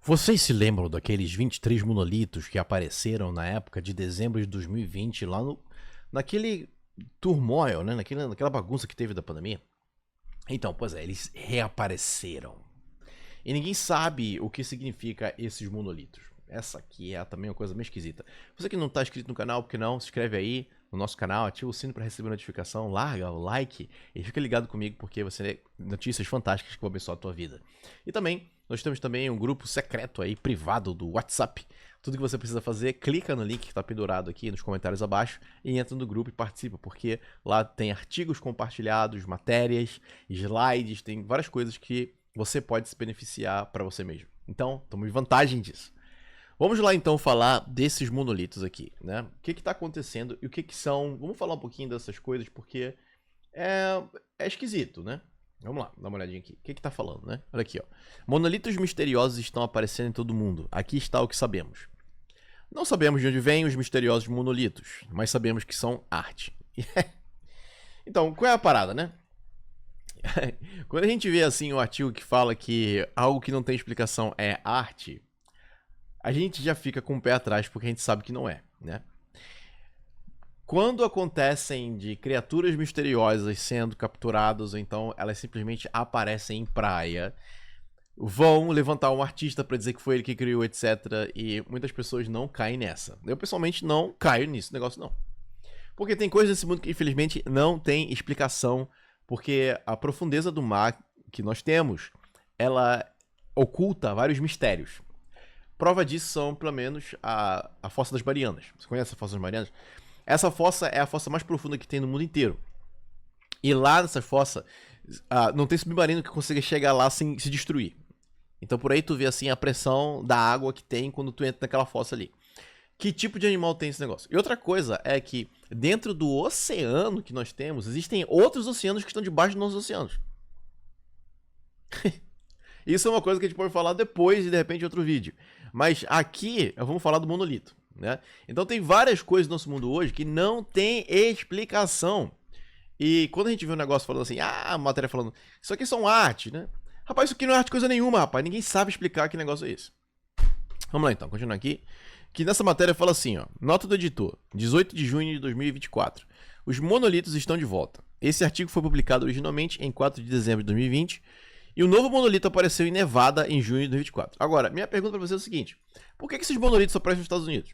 Vocês se lembram daqueles 23 monolitos que apareceram na época de dezembro de 2020, lá naquele turmoil, né? Naquela bagunça que teve da pandemia? Então, pois é, eles reapareceram. E ninguém sabe o que significa esses monolitos. Essa aqui é também uma coisa meio esquisita. Você que não está inscrito no canal, por que não? Se inscreve aí no nosso canal, ativa o sino para receber notificação, larga o like e fica ligado comigo porque você tem notícias fantásticas que vão abençoar a tua vida. E também, nós temos também um grupo secreto aí, privado do WhatsApp. Tudo que você precisa fazer, clica no link que está pendurado aqui nos comentários abaixo e entra no grupo e participa, porque lá tem artigos compartilhados, matérias, slides, tem várias coisas que você pode se beneficiar para você mesmo. Então, tome vantagem disso. Vamos lá então falar desses monolitos aqui, né? O que está acontecendo e o que são... Vamos falar um pouquinho dessas coisas porque é esquisito, né? Vamos lá, dá uma olhadinha aqui. O que está falando, né? Olha aqui, ó. Monolitos misteriosos estão aparecendo em todo mundo. Aqui está o que sabemos. Não sabemos de onde vêm os misteriosos monolitos, mas sabemos que são arte. Então, qual é a parada, né? Quando a gente vê assim um artigo que fala que algo que não tem explicação é arte, a gente já fica com o pé atrás porque a gente sabe que não é, né? Quando acontecem de criaturas misteriosas sendo capturadas, ou então elas simplesmente aparecem em praia, vão levantar um artista para dizer que foi ele que criou, etc. E muitas pessoas não caem nessa. Eu pessoalmente não caio nisso negócio não. Porque tem coisas nesse mundo que infelizmente não tem explicação, porque a profundeza do mar que nós temos, ela oculta vários mistérios. Prova disso são, pelo menos, a Fossa das Marianas. Você conhece a Fossa das Marianas? Essa fossa é a fossa mais profunda que tem no mundo inteiro. E lá nessa fossa, não tem submarino que consiga chegar lá sem se destruir. Então por aí tu vê assim a pressão da água que tem quando tu entra naquela fossa ali. Que tipo de animal tem esse negócio? E outra coisa é que dentro do oceano que nós temos, existem outros oceanos que estão debaixo dos nossos oceanos. Isso é uma coisa que a gente pode falar depois e de repente em outro vídeo. Mas aqui vamos falar do monolito, né? Então tem várias coisas no nosso mundo hoje que não tem explicação. E quando a gente vê um negócio falando assim, a matéria falando, isso aqui são arte, né? Rapaz, isso aqui não é arte coisa nenhuma, rapaz. Ninguém sabe explicar que negócio é esse. Vamos lá então, continuando aqui. Que nessa matéria fala assim, ó. Nota do editor, 18 de junho de 2024. Os monolitos estão de volta. Esse artigo foi publicado originalmente em 4 de dezembro de 2020. E o novo monolito apareceu em Nevada em junho de 2024. Agora, minha pergunta para você é o seguinte. Por que esses monolitos só aparecem nos Estados Unidos?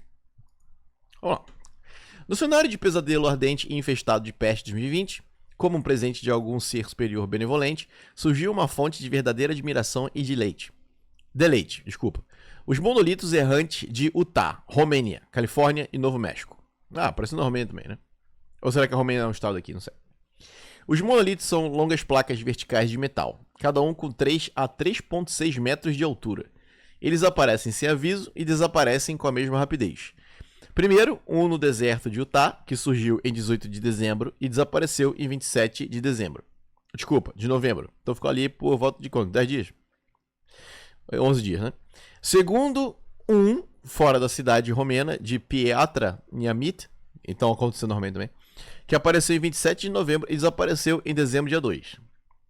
Vamos lá. No cenário de pesadelo ardente e infestado de peste de 2020, como um presente de algum ser superior benevolente, surgiu uma fonte de verdadeira admiração e deleite. Os monolitos errantes de Utah, Romênia, Califórnia e Novo México. Parece na Romênia também, né? Ou será que a Romênia é um estado aqui? Não sei. Os monolitos são longas placas verticais de metal, cada um com 3 a 3,6 metros de altura. Eles aparecem sem aviso e desaparecem com a mesma rapidez. Primeiro, um no deserto de Utah, que surgiu em 18 de dezembro e desapareceu em 27 de dezembro. Desculpa, de novembro. Então ficou ali por volta de quanto? 10 dias? 11 dias, né? Segundo, um fora da cidade romena de Piatra Neamit, então aconteceu normalmente também, que apareceu em 27 de novembro e desapareceu em dezembro, dia 2.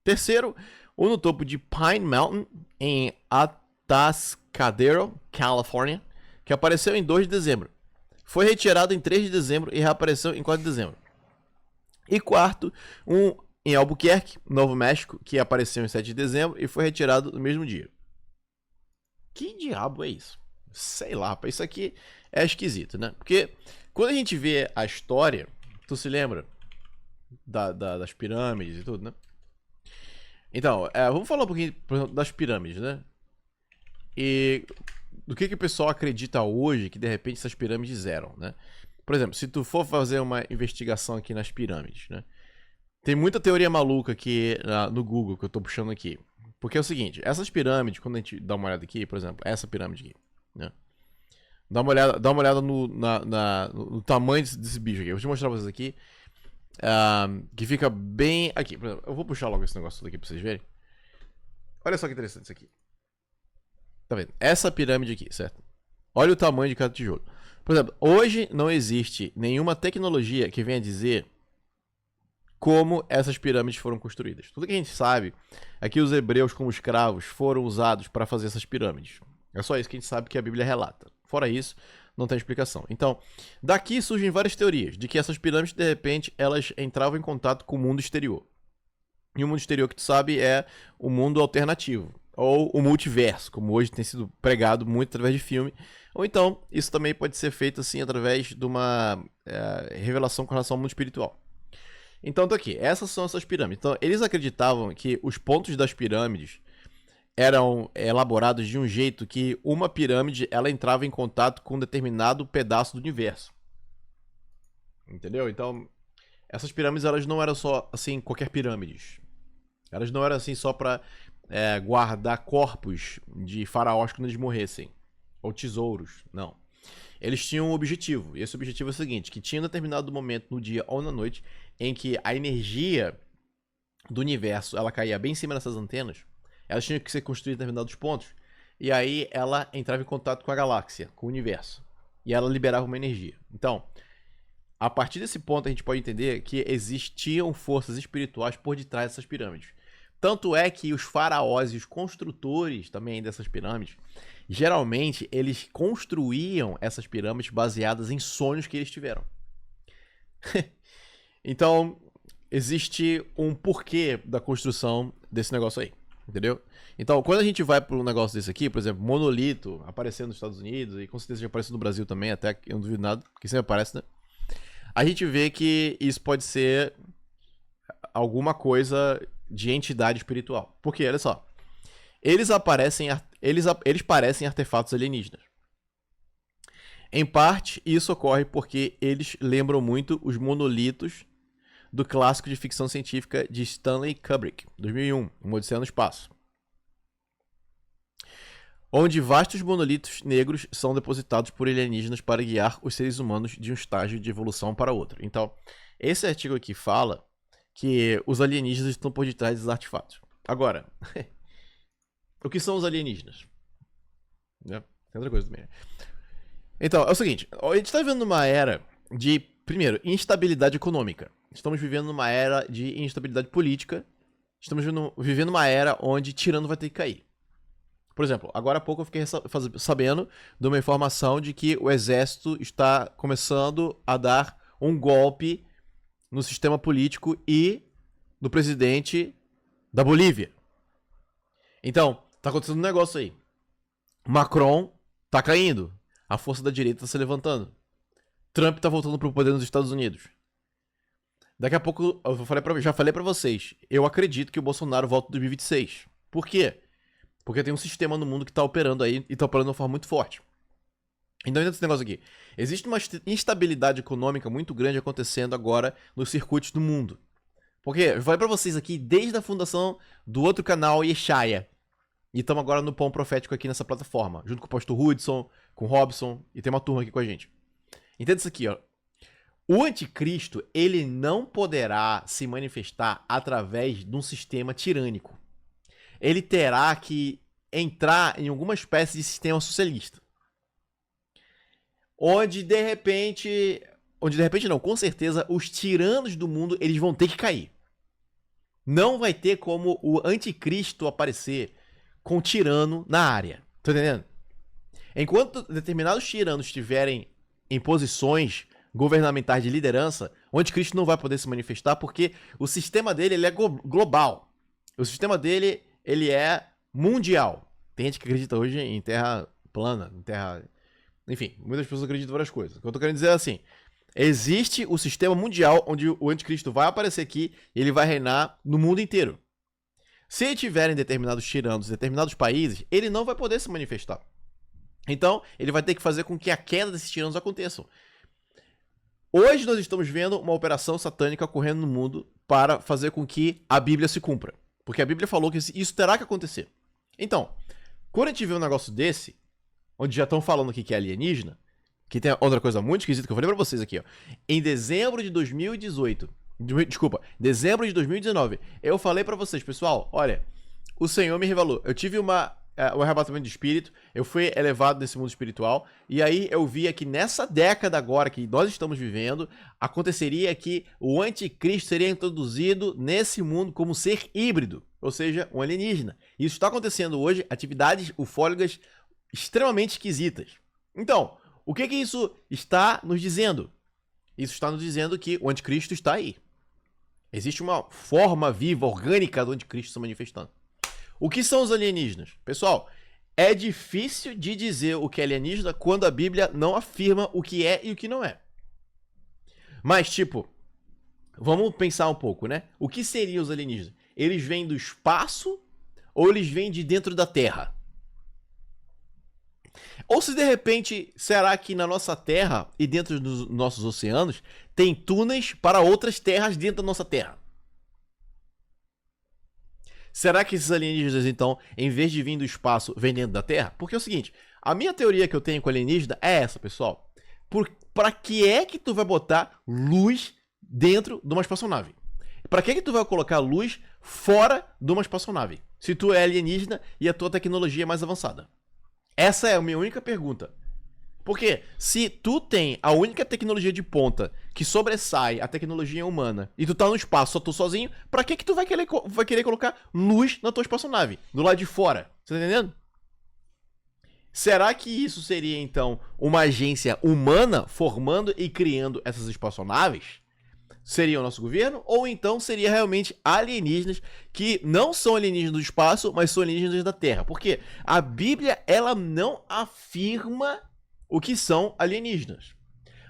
Terceiro, um no topo de Pine Mountain, em Atascadero, Califórnia, que apareceu em 2 de dezembro. Foi retirado em 3 de dezembro e reapareceu em 4 de dezembro. E quarto, um em Albuquerque, Novo México, que apareceu em 7 de dezembro e foi retirado no mesmo dia. Que diabo é isso? Sei lá, isso aqui é esquisito, né? Porque quando a gente vê a história, tu se lembra das pirâmides e tudo, né? Então, vamos falar um pouquinho das pirâmides, né? E do que o pessoal acredita hoje que de repente essas pirâmides eram, né? Por exemplo, se tu for fazer uma investigação aqui nas pirâmides, né? Tem muita teoria maluca aqui no Google que eu tô puxando aqui. Porque é o seguinte, essas pirâmides, quando a gente dá uma olhada aqui, por exemplo, essa pirâmide aqui, né? Dá uma olhada no tamanho desse bicho aqui. Eu vou te mostrar pra vocês aqui. Que fica bem aqui. Por exemplo, eu vou puxar logo esse negócio aqui pra vocês verem. Olha só que interessante isso aqui. Tá vendo? Essa pirâmide aqui, certo? Olha o tamanho de cada tijolo. Por exemplo, hoje não existe nenhuma tecnologia que venha dizer como essas pirâmides foram construídas. Tudo que a gente sabe é que os hebreus como escravos foram usados para fazer essas pirâmides. É só isso que a gente sabe que a Bíblia relata. Fora isso, não tem explicação. Então, daqui surgem várias teorias de que essas pirâmides, de repente, elas entravam em contato com o mundo exterior. E o mundo exterior que tu sabe é o mundo alternativo, ou o multiverso, como hoje tem sido pregado muito através de filme. Ou então, isso também pode ser feito assim através de uma revelação com relação ao mundo espiritual. Então tá aqui, essas são essas pirâmides. Então, eles acreditavam que os pontos das pirâmides eram elaborados de um jeito que uma pirâmide ela entrava em contato com um determinado pedaço do universo. Entendeu? Então, essas pirâmides elas não eram só assim qualquer pirâmides. Elas não eram assim só para guardar corpos de faraós quando eles morressem ou tesouros, não. Eles tinham um objetivo, e esse objetivo é o seguinte, que tinha um determinado momento no dia ou na noite em que a energia do universo ela caía bem em cima dessas antenas, elas tinham que ser construídas em determinados pontos, e aí ela entrava em contato com a galáxia, com o universo, e ela liberava uma energia. Então, a partir desse ponto a gente pode entender que existiam forças espirituais por detrás dessas pirâmides. Tanto é que os faraós e os construtores também dessas pirâmides, geralmente eles construíam essas pirâmides baseadas em sonhos que eles tiveram. Então, existe um porquê da construção desse negócio aí, entendeu? Então, quando a gente vai para um negócio desse aqui, por exemplo, monolito aparecendo nos Estados Unidos, e com certeza já aparece no Brasil também, até eu não duvido nada, porque sempre aparece, né? A gente vê que isso pode ser alguma coisa de entidade espiritual. Porque, olha só, eles parecem artefatos alienígenas. Em parte, isso ocorre porque eles lembram muito os monolitos do clássico de ficção científica de Stanley Kubrick, 2001, Uma Odisseia no Espaço, onde vastos monolitos negros são depositados por alienígenas para guiar os seres humanos de um estágio de evolução para outro. Então, esse artigo aqui fala que os alienígenas estão por detrás dos artefatos. Agora, o que são os alienígenas? Tem outra coisa também. Então, é o seguinte, a gente está vivendo uma era de, primeiro, instabilidade econômica. Estamos vivendo uma era de instabilidade política. Estamos vivendo uma era onde tirano vai ter que cair. Por exemplo, agora há pouco eu fiquei sabendo de uma informação de que o exército está começando a dar um golpe no sistema político e no presidente da Bolívia. Então, tá acontecendo um negócio aí. Macron tá caindo. A força da direita tá se levantando. Trump tá voltando pro poder nos Estados Unidos. Daqui a pouco, já falei pra vocês, eu acredito que o Bolsonaro volta em 2026. Por quê? Porque tem um sistema no mundo que tá operando aí e tá operando de uma forma muito forte. Então, dentro desse negócio aqui, existe uma instabilidade econômica muito grande acontecendo agora nos circuitos do mundo. Porque, eu falei pra vocês aqui, desde a fundação do outro canal, Yeshaya. E estamos agora no Pão Profético aqui nessa plataforma, junto com o pastor Hudson, com o Robson, e tem uma turma aqui com a gente. Entenda isso aqui, ó. O anticristo, ele não poderá se manifestar através de um sistema tirânico. Ele terá que entrar em alguma espécie de sistema socialista. Onde de repente não, com certeza os tiranos do mundo eles vão ter que cair. Não vai ter como o anticristo aparecer com tirano na área. Tá entendendo? Enquanto determinados tiranos estiverem em posições governamentais de liderança, o anticristo não vai poder se manifestar porque o sistema dele ele é global. O sistema dele ele é mundial. Tem gente que acredita hoje em terra plana, em terra... Enfim, muitas pessoas acreditam em várias coisas. O que eu tô querendo dizer é assim, existe o sistema mundial onde o anticristo vai aparecer aqui e ele vai reinar no mundo inteiro. Se tiverem determinados tiranos em determinados países, ele não vai poder se manifestar. Então, ele vai ter que fazer com que a queda desses tiranos aconteçam. Hoje nós estamos vendo uma operação satânica ocorrendo no mundo para fazer com que a Bíblia se cumpra. Porque a Bíblia falou que isso terá que acontecer. Então, quando a gente vê um negócio desse, onde já estão falando aqui que é alienígena, que tem outra coisa muito esquisita que eu falei pra vocês aqui, ó. Em dezembro de 2018, dezembro de 2019, eu falei pra vocês, pessoal, olha, o Senhor me revelou. Eu tive um arrebatamento de espírito, eu fui elevado nesse mundo espiritual, e aí eu via que nessa década agora que nós estamos vivendo, aconteceria que o anticristo seria introduzido nesse mundo como ser híbrido, ou seja, um alienígena. Isso está acontecendo hoje, atividades ufólogas extremamente esquisitas. Então, o que isso está nos dizendo? Isso está nos dizendo que o anticristo está aí. Existe uma forma viva, orgânica do anticristo se manifestando. O que são os alienígenas? Pessoal, é difícil de dizer o que é alienígena quando a Bíblia não afirma o que é e o que não é. Mas, tipo, vamos pensar um pouco, né? O que seriam os alienígenas? Eles vêm do espaço ou eles vêm de dentro da Terra? Ou se de repente, será que na nossa Terra e dentro dos nossos oceanos tem túneis para outras terras dentro da nossa Terra? Será que esses alienígenas, então, em vez de vir do espaço, vêm dentro da Terra? Porque é o seguinte, a minha teoria que eu tenho com alienígena é essa, pessoal. Pra que é que tu vai botar luz dentro de uma espaçonave? Pra que tu vai colocar luz fora de uma espaçonave? Se tu é alienígena e a tua tecnologia é mais avançada. Essa é a minha única pergunta. Porque se tu tem a única tecnologia de ponta que sobressai a tecnologia humana e tu tá no espaço, só tu sozinho, pra que tu vai querer colocar luz na tua espaçonave? Do lado de fora. Você tá entendendo? Será que isso seria, então, uma agência humana formando e criando essas espaçonaves? Seria o nosso governo? Ou então seria realmente alienígenas que não são alienígenas do espaço, mas são alienígenas da Terra? Porque a Bíblia, ela não afirma o que são alienígenas.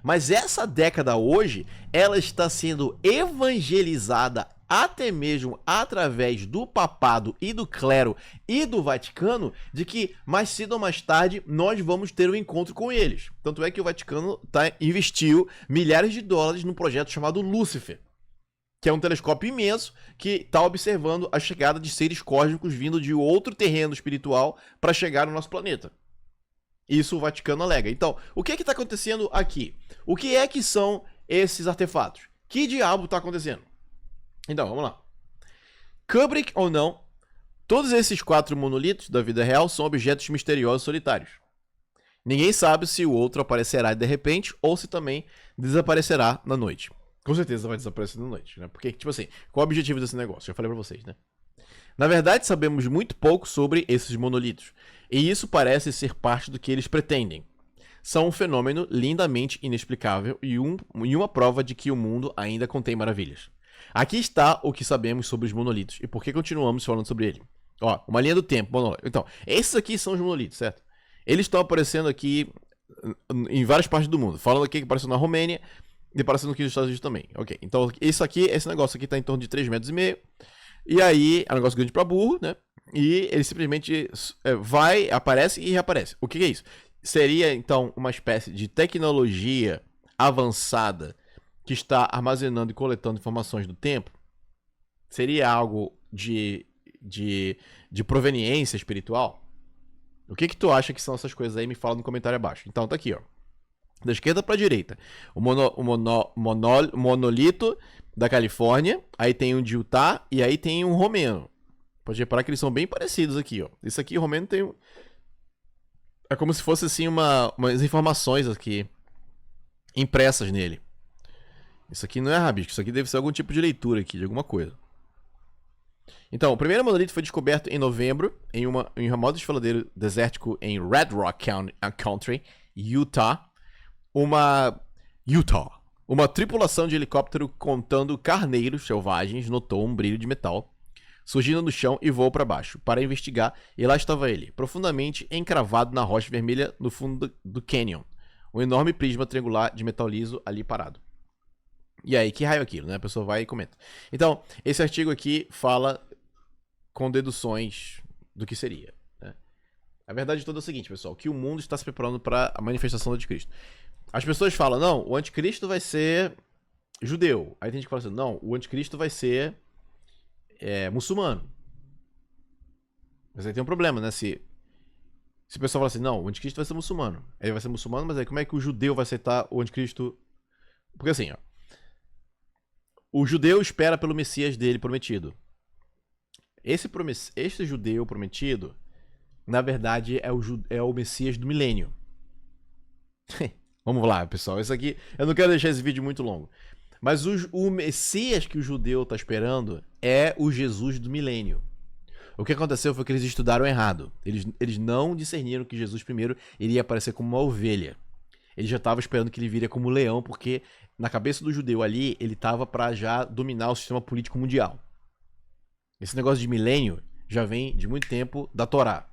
Mas essa década hoje, ela está sendo evangelizada até mesmo através do papado e do clero e do Vaticano, de que mais cedo ou mais tarde nós vamos ter um encontro com eles. Tanto é que o Vaticano investiu milhares de dólares num projeto chamado Lúcifer, que é um telescópio imenso que está observando a chegada de seres cósmicos vindo de outro terreno espiritual para chegar no nosso planeta. Isso o Vaticano alega. Então, o que está acontecendo aqui? O que é que são esses artefatos? Que diabo está acontecendo? Então, vamos lá. Kubrick ou não, todos esses 4 monolitos da vida real são objetos misteriosos solitários. Ninguém sabe se o outro aparecerá de repente ou se também desaparecerá na noite. Com certeza vai desaparecer na noite, né? Porque, tipo assim, qual é o objetivo desse negócio? Já falei pra vocês, né? Na verdade, sabemos muito pouco sobre esses monolitos, e isso parece ser parte do que eles pretendem. São um fenômeno lindamente inexplicável e uma prova de que o mundo ainda contém maravilhas. Aqui está o que sabemos sobre os monolitos e por que continuamos falando sobre ele. Ó, uma linha do tempo, monolito. Então, esses aqui são os monolitos, certo? Eles estão aparecendo aqui em várias partes do mundo. Falando aqui que apareceu na Romênia e aparecendo aqui nos Estados Unidos também. Ok, então esse negócio aqui está em torno de 3,5 metros. E aí, é um negócio grande pra burro, né? E ele simplesmente aparece e reaparece. O que é isso? Seria, então, uma espécie de tecnologia avançada que está armazenando e coletando informações do tempo? Seria algo de proveniência espiritual? O que tu acha que são essas coisas aí? Me fala no comentário abaixo. Então, tá aqui, ó. Da esquerda pra direita. O monolito da Califórnia, aí tem um de Utah e aí tem um romeno. Pode reparar que eles são bem parecidos aqui, ó. Isso aqui, o romeno tem... É como se fosse, assim, umas informações aqui impressas nele. Isso aqui não é rabisco, isso aqui deve ser algum tipo de leitura aqui, de alguma coisa. Então, o primeiro monolito foi descoberto em novembro, em um remoto desfiladeiro desértico em Red Rock Country, Utah. Uma tripulação de helicóptero contando carneiros selvagens notou um brilho de metal surgindo no chão e voou para baixo para investigar, e lá estava ele, profundamente encravado na rocha vermelha no fundo do canyon. Um enorme prisma triangular de metal liso ali parado. E aí, que raio é aquilo, né? A pessoa vai e comenta. Então, esse artigo aqui fala com deduções do que seria, né? A verdade toda é o seguinte, pessoal, que o mundo está se preparando para a manifestação do anticristo. As pessoas falam, não, o anticristo vai ser judeu. Aí tem gente que fala assim, não, o anticristo vai ser muçulmano. Mas aí tem um problema, né? Se o pessoal fala assim, não, o anticristo vai ser muçulmano. Aí vai ser muçulmano, mas aí como é que o judeu vai aceitar o anticristo? Porque assim, ó, o judeu espera pelo Messias dele prometido. Esse judeu prometido, na verdade, é o Messias do milênio. Vamos lá, pessoal. Isso aqui, eu não quero deixar esse vídeo muito longo. Mas o Messias que o judeu está esperando é o Jesus do milênio. O que aconteceu foi que eles estudaram errado. Eles não discerniram que Jesus primeiro iria aparecer como uma ovelha. Ele já estava esperando que ele viria como leão, porque na cabeça do judeu ali, ele estava para já dominar o sistema político mundial. Esse negócio de milênio já vem de muito tempo da Torá.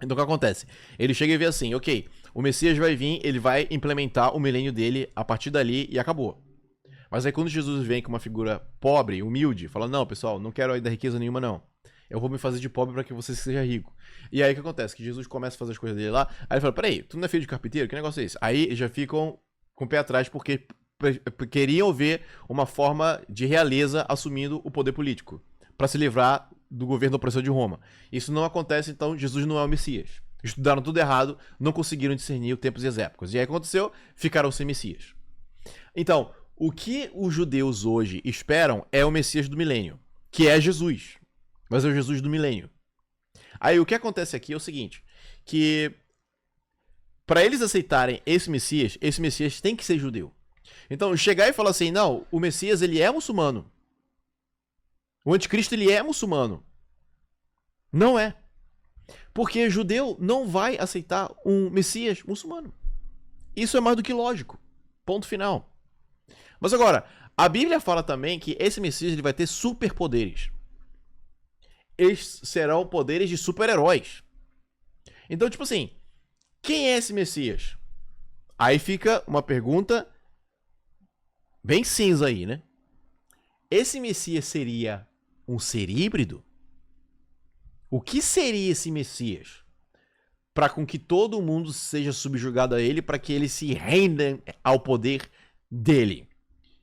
Então o que acontece? Ele chega e vê assim, ok, o Messias vai vir, ele vai implementar o milênio dele a partir dali e acabou. Mas aí quando Jesus vem com uma figura pobre, humilde, fala, não, pessoal, não quero ainda riqueza nenhuma não. Eu vou me fazer de pobre para que você seja rico. E aí o que acontece? Que Jesus começa a fazer as coisas dele lá, aí ele fala, peraí, tu não é filho de carpinteiro? Que negócio é esse? Aí já ficam com o pé atrás porque queriam ver uma forma de realeza assumindo o poder político, para se livrar do governo opressor de Roma. Isso não acontece, então Jesus não é o Messias. Estudaram tudo errado, não conseguiram discernir os tempos e as épocas. E aí aconteceu, ficaram sem Messias. Então, o que os judeus hoje esperam é o Messias do milênio, que é Jesus. Mas é o Jesus do milênio. Aí o que acontece aqui é o seguinte, que para eles aceitarem esse Messias tem que ser judeu. Então, chegar e falar assim, não, o Messias ele é muçulmano. O anticristo ele é muçulmano. Não é. Porque judeu não vai aceitar um Messias muçulmano. Isso é mais do que lógico. Ponto final. Mas agora, a Bíblia fala também que esse Messias ele vai ter superpoderes. Eles serão poderes de super-heróis. Então, tipo assim, quem é esse Messias? Aí fica uma pergunta bem cinza aí, né? Esse Messias seria um ser híbrido? O que seria esse Messias? Para com que todo mundo seja subjugado a ele, para que ele se renda ao poder dele.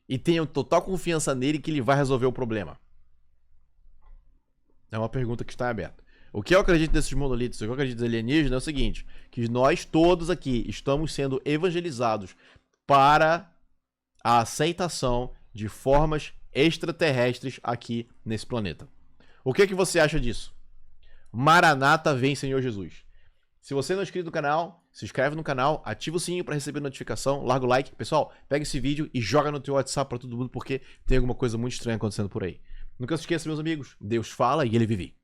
E tenham total confiança nele que ele vai resolver o problema. É uma pergunta que está aberta. O que eu acredito desses monolitos, o que eu acredito dos alienígenas é o seguinte, que nós todos aqui estamos sendo evangelizados para a aceitação de formas extraterrestres aqui nesse planeta. O que você acha disso? Maranata vem, Senhor Jesus. Se você não é inscrito no canal, se inscreve no canal, ativa o sininho para receber notificação, larga o like. Pessoal, pega esse vídeo e joga no teu WhatsApp para todo mundo porque tem alguma coisa muito estranha acontecendo por aí. Nunca se esqueça, meus amigos, Deus fala e ele vive.